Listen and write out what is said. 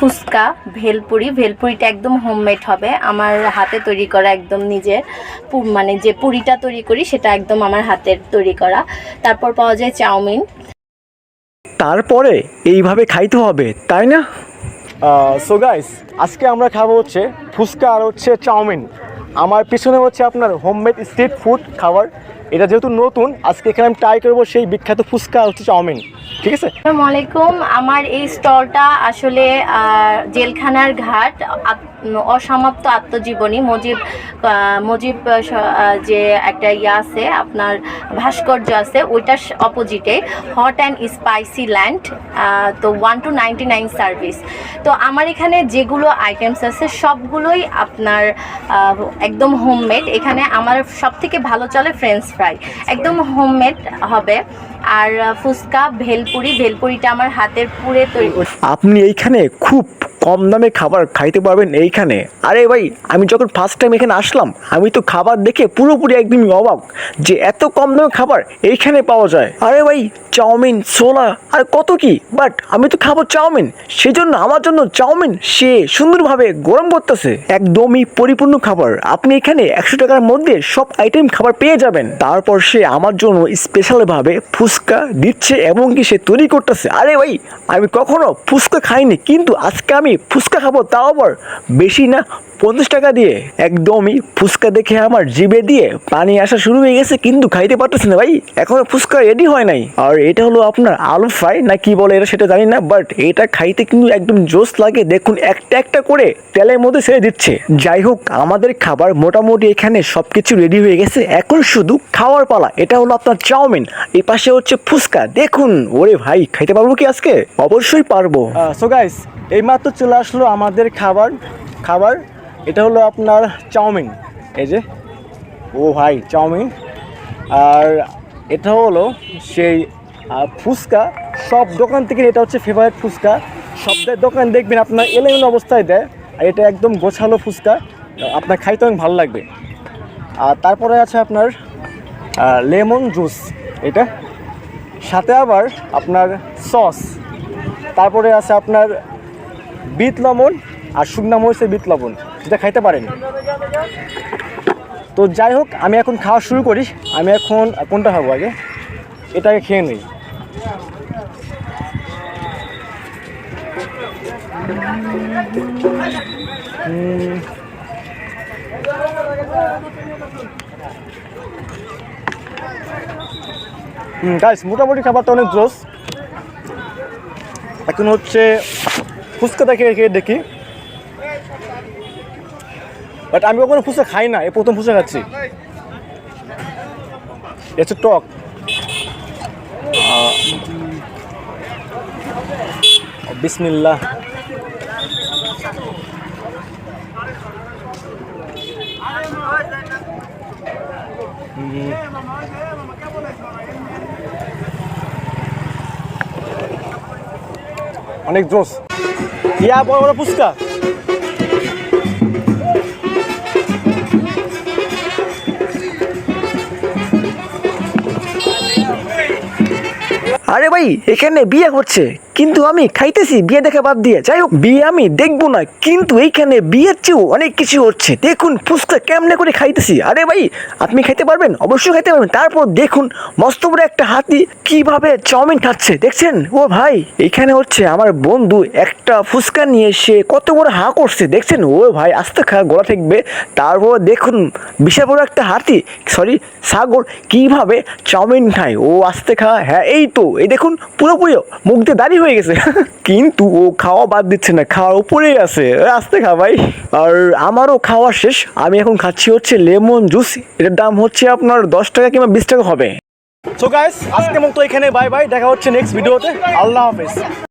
ফুচকা ভেলপুরিটা একদম হোমমেড হবে, আমার হাতে তৈরি করা, একদম নিজের মানে যে পুরিটা তৈরি করি সেটা একদম আমার হাতের তৈরি করা। তারপর পাওয়া যায় চাউমিন। তারপরে এইভাবে খাইতে হবে, তাই না? সো গাইস, আজকে আমরা খাবো হচ্ছে ফুচকা আর হচ্ছে চাউমিন। আমার পিছনে হচ্ছে আপনার হোমমেড স্ট্রিট ফুড খাবার। এটা যেহেতু নতুন, আজকে এখানে আমি ট্রাই করবো সেই বিখ্যাত ফুচকা আর হচ্ছে চাউমিন। ঠিক আছে? আসসালামু আলাইকুম। আমার এই স্টলটা আসলে জেলখানার ঘাট অসমাপ্ত আত্মজীবনী মুজিব যে একটা আছে আপনার ভাস্কর্য আছে, ওইটার অপোজিটে হট অ্যান্ড স্পাইসি ল্যান্ড। তো 1 to 99 সার্ভিস। তো আমার এখানে যেগুলো আইটেমস আছে সবগুলোই আপনার একদম হোমমেড। এখানে আমার সবথেকে ভালো চলে ফ্রেঞ্চ ফ্রাই, একদম হোমমেড হবে। আর ফুচকা ভেলপুরিটা আমার হাতের পুরে তৈরি। আপনি এইখানে খুব কম দামে খাবার খাইতে পারবেন এইখানে। আরে ভাই, আমি যখন ফার্স্ট টাইম এখানে আসলাম, আমি তো খাবার দেখে পুরোপুরি একদমই অবাক যে এত কম দামে খাবার এইখানে পাওয়া যায়। আরে ভাই, চাউমিন, ছোলা আর কত কি, বাট আমি তো খাবো চাউমিন, সেই জন্য আমার জন্য চাউমিন সে সুন্দরভাবে গরম করতেছে। একদমই পরিপূর্ণ খাবার। আপনি এখানে 100 টাকার মধ্যে সব আইটেম খাবার পেয়ে যাবেন। তারপর সে আমার জন্য স্পেশালভাবে ফুচকা দিচ্ছে এবং কি সে তৈরি করতেছে। আরে ভাই, আমি কখনো ফুচকা খাইনি, কিন্তু আজকে আমি ফুচকা খাবো, তাও আবার বেশি না, 50 টাকা দিয়ে। একদমই ফুচকা দেখে আমার জিভে দিয়ে পানি আসা শুরু হয়ে গেছে, কিন্তু খাইতে পারতেছি না ভাই, এখনো ফুচকা রেডি হয় নাই। আর এটা হলো আপনার আলু ফ্রাই না কি বলে এটা সেটা জানি না, বাট এটা খাইতে কিন্তু একদম জোস লাগে। দেখুন একটা একটা করে তেলের মধ্যে ছেড়ে দিচ্ছে। যাই হোক, আমাদের খাবার মোটামুটি এখানে সবকিছু রেডি হয়ে গেছে, এখন শুধু খাওয়ার পালা। এটা হলো আপনার চাউমিন, এই পাশে হচ্ছে ফুচকা। দেখুন, ওরে ভাই, খাইতে পারবো কি আজকে? অবশ্যই পারবো। সো গাইস, এইমাত্র চলে আসলো আমাদের খাবার। এটা হলো আপনার চাউমিন, এই যে, ও ভাই চাউমিন। আর এটা হলো সেই ফুচকা। সব দোকান থেকে এটা হচ্ছে ফেভারিট ফুচকা। সব দোকান দেখবেন আপনার এলোমেলো অবস্থায় দেয়, আর এটা একদম গোছালো ফুচকা, আপনার খাইতে অনেক ভালো লাগবে। আর তারপরে আছে আপনার লেমন জুস, এটা সাথে আবার আপনার সস। তারপরে আছে আপনার বিট লবণ আর শুকনা মরিচের বিট লবণ, যেটা খাইতে পারেন। তো যাই হোক, আমি এখন খাওয়া শুরু করি। আমি এখন কোনটা খাবো আগে? এটাকে খেয়ে নিই। গাইস, মোটামুটি খাবারটা অনেক জোস। এখন হচ্ছে ফুচকাটা খেয়ে দেখি। বাট আমি কখনো ফুচকা খাই না, এই প্রথম ফুচকা খাচ্ছি। এটা টক। বিসমিল্লাহ। অনেক জোস। ইয়া বড় বড় ফুচকা। আরে ভাই, এখানে বিয়ে হচ্ছে, কিন্তু আমি খাইতেছি বিয়ে দেখে বাদ দিয়ে। যাই হোক, বিয়ে আমি দেখবো না, কিন্তু এইখানে বিয়ের চেয়েও অনেক কিছু হচ্ছে। দেখুন ফুচকা কেমনে করে খাইতেছি। আরে ভাই, আপনি খাইতে পারবেন? অবশ্যই খাইতে পারবেন। তারপর দেখুন মস্ত বড় একটা হাতি কিভাবে চাউমিন খাচ্ছে, দেখছেন? ও ভাই, এখানে হচ্ছে আমার বন্ধু একটা ফুচকা নিয়ে সে কত বড় হা করছে, দেখছেন? ও ভাই, আস্তে খা, গলা থাকবে। তারপর দেখুন বিশাল বড় একটা হাতি, সরি সাগর, কিভাবে চাউমিন খায়। ও আস্তে খা। হ্যাঁ, এই তো, এই দেখুন পুরোপুরি মুখ দিয়ে দাঁড়িয়ে হয়ে গেছে। কিন্তু ও খাওয়া বাদ দিচ্ছে না, খাওয়ার উপরেই আছে। আস্তে খা ভাই। আর আমারও খাওয়া শেষ। আমি এখন খাচ্ছি হচ্ছে লেমন জুস। এটার দাম হচ্ছে আপনার 10 টাকা কিংবা 20 টাকা হবে। সো গাইস, আজকের মতো এখানে বাই বাই। দেখা হচ্ছে নেক্সট ভিডিওতে। আল্লাহ হাফেজ।